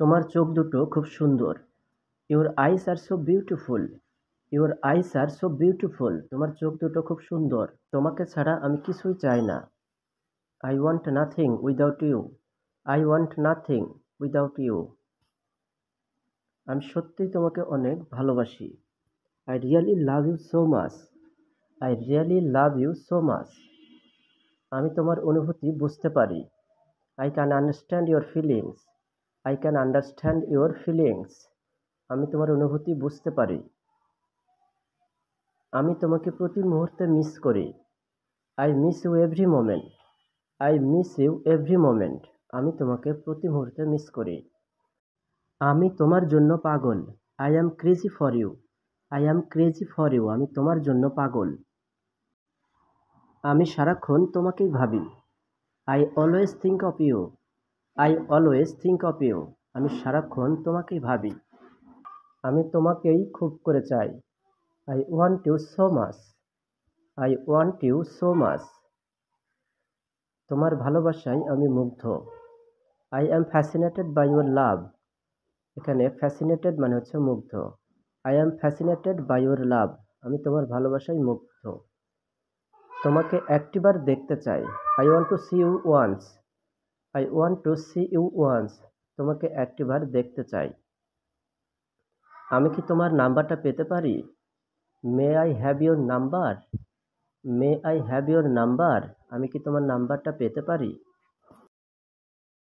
তোমার চোখ দুটো খুব সুন্দর। Your eyes are so beautiful. Your eyes are so beautiful. তোমার চোখ দুটো খুব সুন্দর। তোমাকে ছাড়া আমি কিছুই চাই না। I want nothing without you. I want nothing without you. আমি সত্যিই তোমাকে অনেক ভালোবাসি। I really love you so much. I really love you so much. আমি তোমার অনুভূতি বুঝতে পারি। I can understand your feelings. I can understand your feelings. আমি তোমার অনুভূতি বুঝতে পারি। আমি তোমাকে প্রতি মুহূর্তে মিস করি। I miss you every moment. I miss you every moment. আমি তোমাকে প্রতি মুহূর্তে মিস করি। আমি তোমার জন্য পাগল। I am crazy for you. I am crazy for you. আমি তোমার জন্য পাগল। আমি সারাক্ষণ তোমাকেই ভাবি। I always think of you. I always think of you. আমি সারাক্ষণ তোমাকেই ভাবি। আমি তোমাকেই খুব করে চাই। I want you so much. I want you so much. তোমার ভালোবাসায় আমি মুগ্ধ। I am fascinated by your love. এখানে ফ্যাসিনেটেড মানে হচ্ছে মুগ্ধ। I am fascinated by your love. আমি তোমার ভালোবাসায় মুগ্ধ। তোমাকে একটিবার দেখতে চাই। I want to see you once. I want to see you once. তোমাকে একটিবার দেখতে চাই। আমি কি তোমার নাম্বারটা পেতে পারি? May I have your number? May I have your number? আমি কি তোমার নাম্বারটা পেতে পারি?